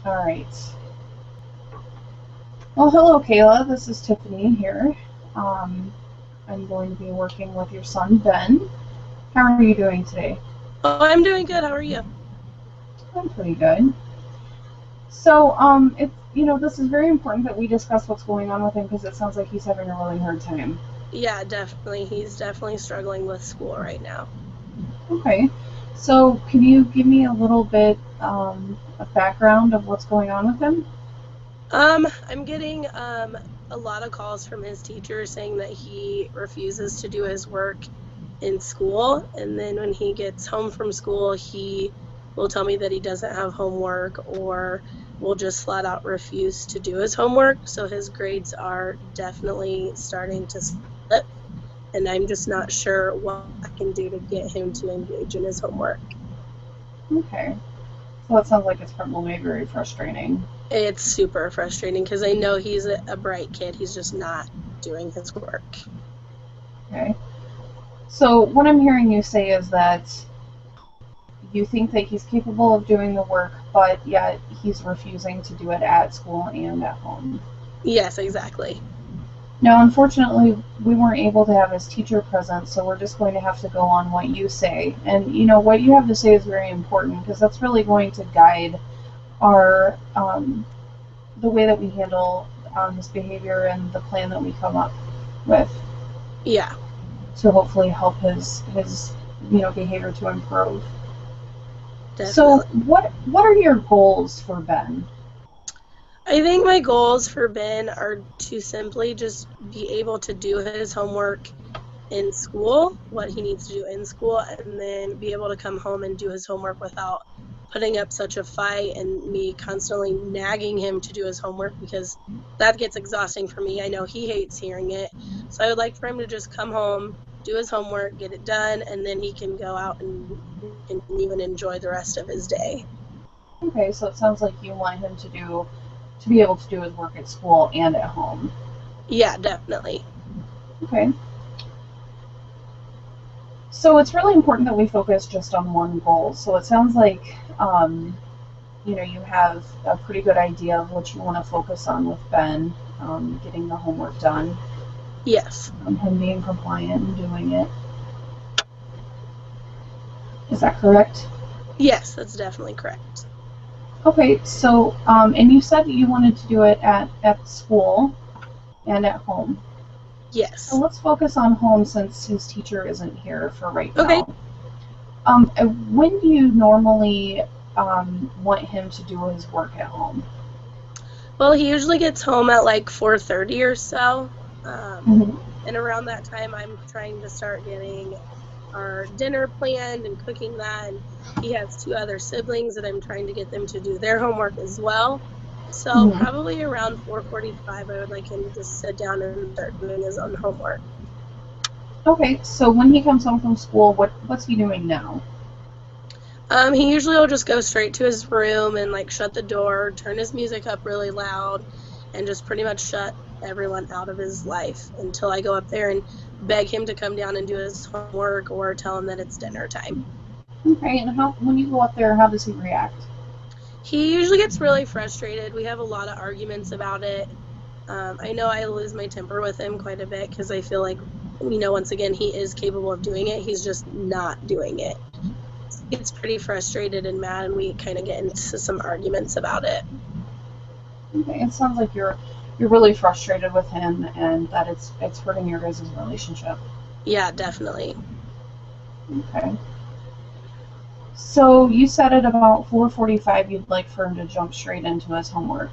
All right. Well, hello, Kayla. This is Tiffany here. Um, I'm going to be working with your son, Ben. How are you doing today? Oh, I'm doing good. How are you? I'm pretty good. So, this is very important that we discuss what's going on with him because it sounds like he's having a really hard time. Yeah, definitely. He's definitely struggling with school right now. Okay. So, can you give me a little bit of background of what's going on with him? I'm getting a lot of calls from his teacher saying that he refuses to do his work in school, and then when he gets home from school, he will tell me that he doesn't have homework or will just flat out refuse to do his homework. So his grades are definitely starting to slip, and I'm just not sure what I can do to get him to engage in his homework. Okay. So, that sounds like it's probably very frustrating. It's super frustrating because I know he's a bright kid. He's just not doing his work. Okay. So, what I'm hearing you say is that you think that he's capable of doing the work, but yet he's refusing to do it at school and at home. Yes, exactly. Now, unfortunately, we weren't able to have his teacher present, so we're just going to have to go on what you say. And, what you have to say is very important because that's really going to guide our, the way that we handle his behavior and the plan that we come up with Yeah, to hopefully help his behavior to improve. So, definitely. what are your goals for Ben? I think my goals for Ben are to simply just be able to do his homework in school, what he needs to do in school, and then be able to come home and do his homework without putting up such a fight and me constantly nagging him to do his homework because that gets exhausting for me. I know he hates hearing it. So I would like for him to just come home, do his homework, get it done, and then he can go out and continue and enjoy the rest of his day. Okay, so it sounds like you want him to be able to do his work at school and at home. Yeah, definitely. Okay. So it's really important that we focus just on one goal. So it sounds like you have a pretty good idea of what you want to focus on with Ben, getting the homework done, Yes. him being compliant and doing it. Is that correct? Yes, that's definitely correct. Okay, so and you said that you wanted to do it at school and at home. So Yes. let's focus on home since his teacher isn't here for right Okay. now. When do you normally want him to do his work at home? Well, he usually gets home at like 4:30 or so. Um, Mm-hmm. and around that time, I'm trying to start getting our dinner planned and cooking that. And he has two other siblings that I'm trying to get them to do their homework as well. So Mm-hmm. probably around 4:45, I would like him to just sit down and start doing his own homework. Okay, so when he comes home from school, what's he doing now? He usually will just go straight to his room and like shut the door, turn his music up really loud, and just pretty much shut everyone out of his life until I go up there and beg him to come down and do his homework or tell him that it's dinner time. Okay, and how when you go up there, how does he react? He usually gets really frustrated. We have a lot of arguments about it. I know I lose my temper with him quite a bit because I feel like, once again, he is capable of doing it. He's just not doing it. He gets pretty frustrated and mad, and we kind of get into some arguments about it. Okay, it sounds like you're really frustrated with him, and that it's hurting your guys' relationship. Yeah, definitely. Okay. So you said at about 4:45 you'd like for him to jump straight into his homework.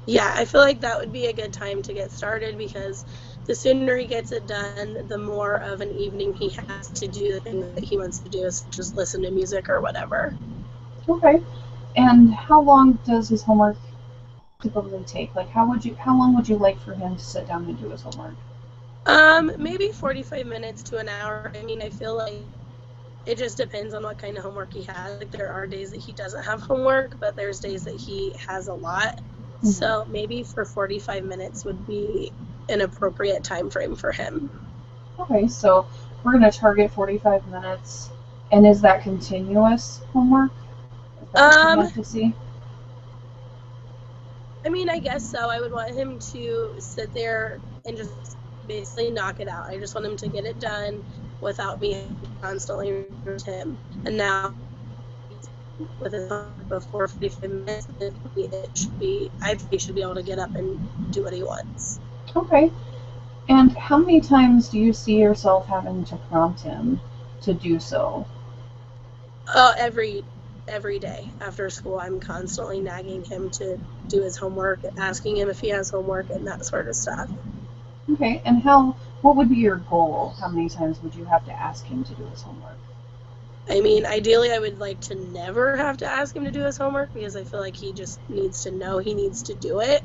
Yeah, I feel like that would be a good time to get started because the sooner he gets it done, the more of an evening he has to do the thing that he wants to do, such as listen to music or whatever. Okay. And how long does his homework typically take? Like how long would you like for him to sit down and do his homework? Maybe 45 minutes to an hour. I mean, I feel like it just depends on what kind of homework he has. Like there are days that he doesn't have homework, but there's days that he has a lot. Mm-hmm. So maybe for 45 minutes would be an appropriate time frame for him. Okay, so we're going to target 45 minutes. And is that continuous homework? Is that what you Um, want to see? I mean, I guess so. I would want him to sit there and just basically knock it out. I just want him to get it done without me constantly with him. And now with his before 45 minutes, it should be. I think he should be able to get up and do what he wants. Okay. And how many times do you see yourself having to prompt him to do so? Every day after school, I'm constantly nagging him to do his homework, asking him if he has homework, and that sort of stuff. Okay. And what would be your goal? How many times would you have to ask him to do his homework? I mean, ideally, I would like to never have to ask him to do his homework because I feel like he just needs to know he needs to do it.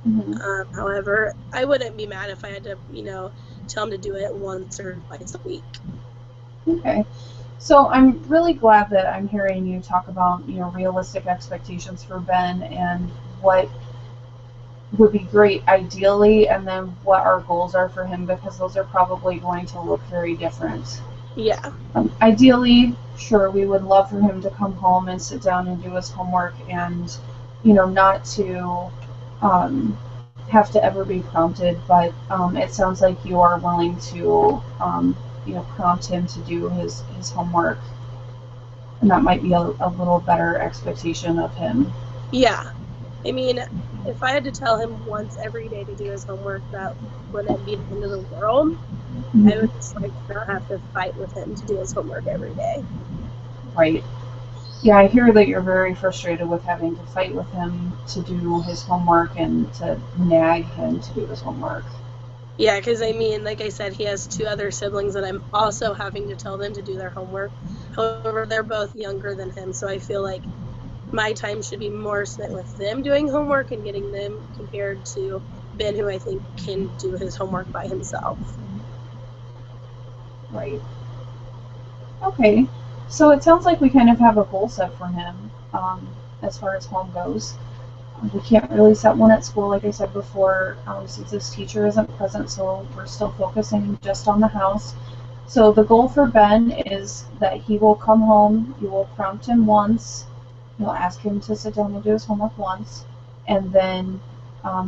Mm-hmm. However, I wouldn't be mad if I had to, tell him to do it once or twice a week. Okay. So I'm really glad that I'm hearing you talk about, realistic expectations for Ben and what would be great ideally, and then what our goals are for him, because those are probably going to look very different. Yeah. Ideally, sure, we would love for him to come home and sit down and do his homework and, not to have to ever be prompted, but it sounds like you are willing to, prompt him to do his homework. And that might be a little better expectation of him. Yeah. I mean, if I had to tell him once every day to do his homework, that wouldn't be the end of the world. Mm-hmm. I would just like not have to fight with him to do his homework every day. Right. Yeah, I hear that you're very frustrated with having to fight with him to do his homework and to nag him to do his homework. Yeah, because I mean, like I said, he has 2 other siblings that I'm also having to tell them to do their homework. However, they're both younger than him, so I feel like my time should be more spent with them doing homework and getting them compared to Ben, who I think can do his homework by himself. Right. Okay. So it sounds like we kind of have a goal set for him as far as home goes. We can't really set one at school, like I said before, since this teacher isn't present, so we're still focusing just on the house. So the goal for Ben is that he will come home, you will prompt him once, you'll ask him to sit down and do his homework once, and then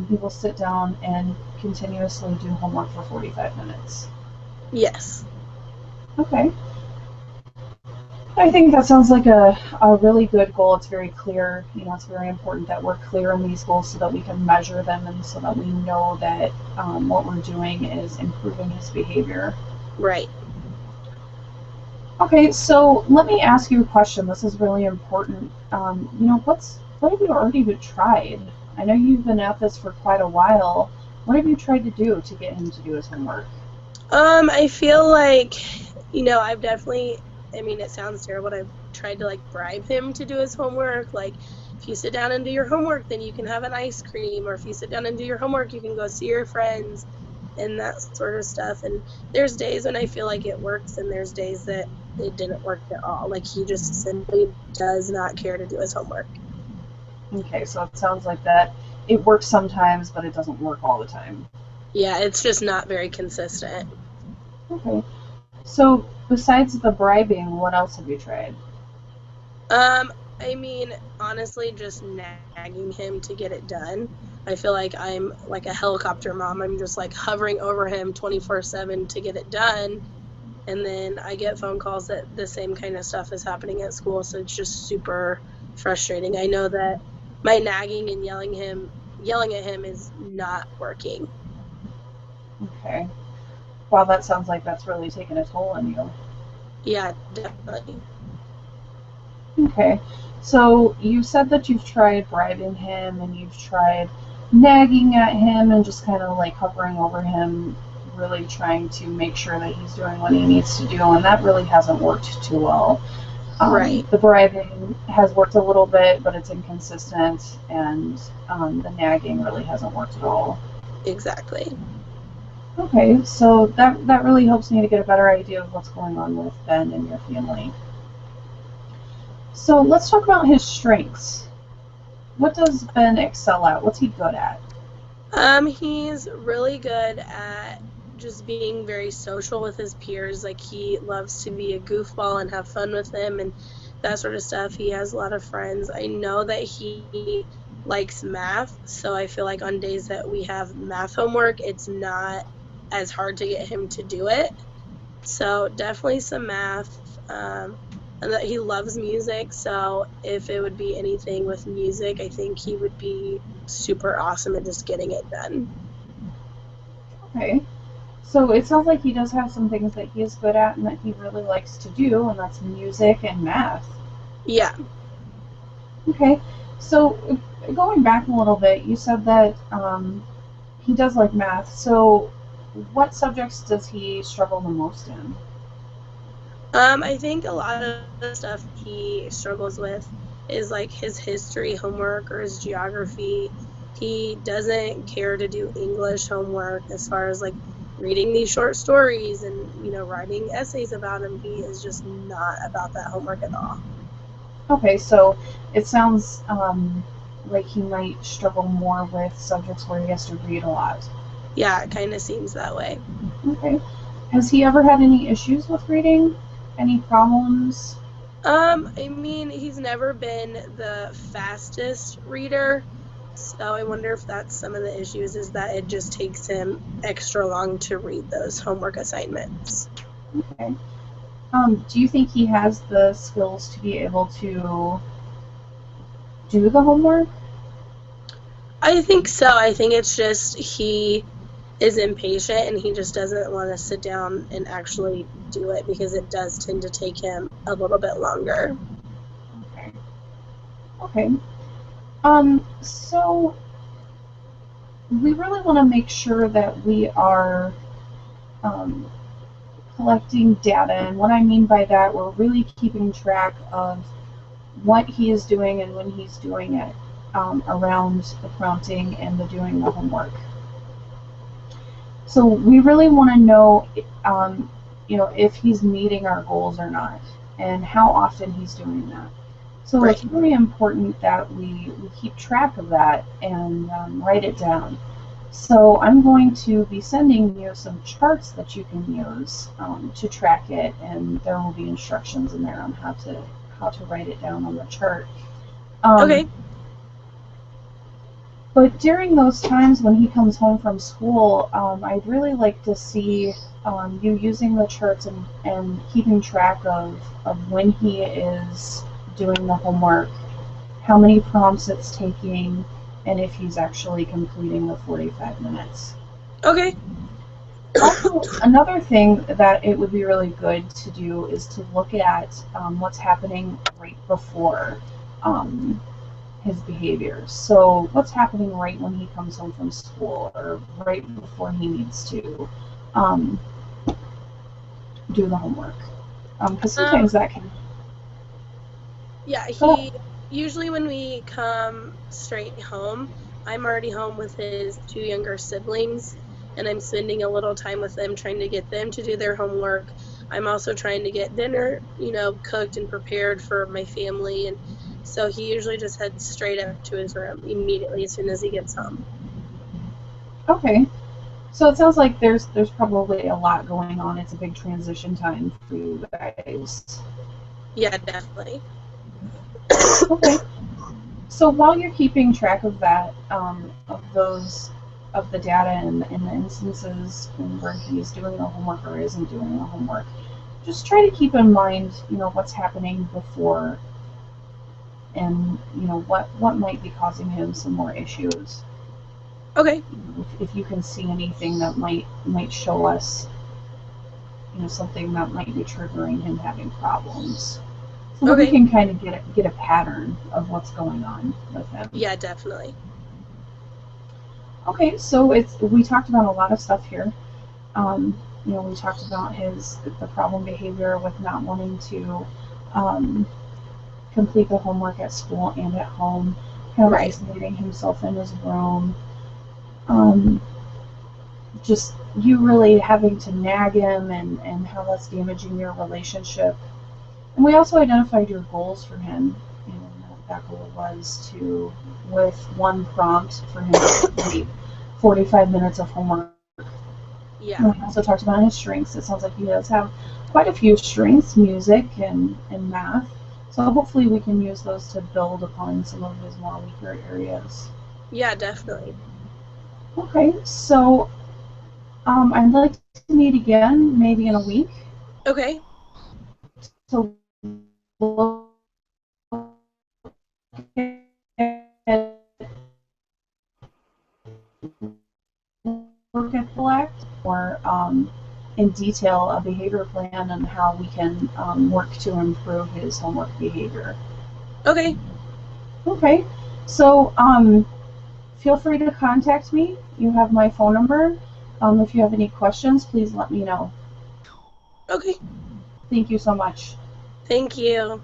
he will sit down and continuously do homework for 45 minutes. Yes. Okay. I think that sounds like a really good goal. It's very clear. It's very important that we're clear on these goals so that we can measure them and so that we know that what we're doing is improving his behavior. Right. Okay, so let me ask you a question. This is really important. What have you already tried? I know you've been at this for quite a while. What have you tried to do to get him to do his homework? I feel like, I've definitely, it sounds terrible, but I've tried to, bribe him to do his homework. Like, if you sit down and do your homework, then you can have an ice cream. Or if you sit down and do your homework, you can go see your friends and that sort of stuff. And there's days when I feel like it works, and there's days that it didn't work at all. Like, he just simply does not care to do his homework. Okay, so it sounds like that it works sometimes, but it doesn't work all the time. Yeah, it's just not very consistent. Okay. So, besides the bribing, what else have you tried? Honestly, just nagging him to get it done. I feel like I'm like a helicopter mom. I'm just hovering over him 24/7 to get it done. And then I get phone calls that the same kind of stuff is happening at school, so it's just super frustrating. I know that my nagging and yelling at him is not working. Okay. Wow, that sounds like that's really taken a toll on you. Yeah, definitely. Okay. So you said that you've tried bribing him and you've tried nagging at him and just kind of hovering over him, really trying to make sure that he's doing what he needs to do, and that really hasn't worked too well. Right. The bribing has worked a little bit, but it's inconsistent, and the nagging really hasn't worked at all. Exactly. Okay, so that really helps me to get a better idea of what's going on with Ben and your family. So let's talk about his strengths. What does Ben excel at? What's he good at? He's really good at just being very social with his peers. Like, he loves to be a goofball and have fun with them and that sort of stuff. He has a lot of friends. I know that he likes math, so I feel like on days that we have math homework, it's not as hard to get him to do it. So definitely some math. And that he loves music, so if it would be anything with music, I think he would be super awesome at just getting it done. Okay. So it sounds like he does have some things that he is good at and that he really likes to do, and that's music and math. Yeah. Okay. So going back a little bit, you said that he does like math. So what subjects does he struggle the most in? I think a lot of the stuff he struggles with is like his history homework or his geography. He doesn't care to do English homework as far as like reading these short stories and, writing essays about him. He is just not about that homework at all. Okay, so it sounds like he might struggle more with subjects where he has to read a lot. Yeah, it kind of seems that way. Okay. Has he ever had any issues with reading? Any problems? I mean, he's never been the fastest reader, so I wonder if that's some of the issues is that it just takes him extra long to read those homework assignments. Okay. Do you think he has the skills to be able to do the homework? I think so. I think it's just he is impatient and he just doesn't want to sit down and actually do it because it does tend to take him a little bit longer. Okay. Okay. So we really want to make sure that we are um, collecting data, and what I mean by that, we're really keeping track of what he is doing and when he's doing it around the prompting and the doing the homework. So we really want to know, if he's meeting our goals or not, and how often he's doing that. So Right. it's really important that we keep track of that and write it down. So I'm going to be sending you some charts that you can use to track it, and there will be instructions in there on how to write it down on the chart. Okay. But during those times when he comes home from school, I'd really like to see you using the charts and keeping track of when he is doing the homework, how many prompts it's taking, and if he's actually completing the 45 minutes. Okay. Also, another thing that it would be really good to do is to look at what's happening right before his behaviors. So what's happening right when he comes home from school or right before he needs to um, do the homework. Because sometimes that can... Yeah, Oh, he usually when we come straight home, I'm already home with his two younger siblings, and I'm spending a little time with them trying to get them to do their homework. I'm also trying to get dinner, cooked and prepared for my family, and so he usually just heads straight up to his room immediately as soon as he gets home. okay. So it sounds like there's probably a lot going on. It's a big transition time for you guys. Yeah, definitely. Okay. So while you're keeping track of that, of the data and the instances where he's doing the homework or isn't doing the homework, just try to keep in mind, what's happening before, and what might be causing him some more issues. Okay. If you can see anything that might show us, something that might be triggering him having problems, so that we Okay. can kind of get a pattern of what's going on with him. Yeah, definitely. Okay, so we talked about a lot of stuff here. We talked about the problem behavior with not wanting to um, complete the homework at school and at home, kind of Right. isolating himself in his room. Um, just you really having to nag him and how that's damaging your relationship. And we also identified your goals for him. That goal was to, with one prompt, for him to complete 45 minutes of homework. Yeah. And we also talked about his strengths. It sounds like he does have quite a few strengths, music and math. So hopefully we can use those to build upon some of his more weaker areas. Yeah, definitely. Okay, so I'd like to meet again maybe in a week Okay. to look at Act or in detail a behavior plan and how we can work to improve his homework behavior. Okay. Okay, so feel free to contact me. You have my phone number. If you have any questions, please let me know. Okay. Thank you so much. Thank you.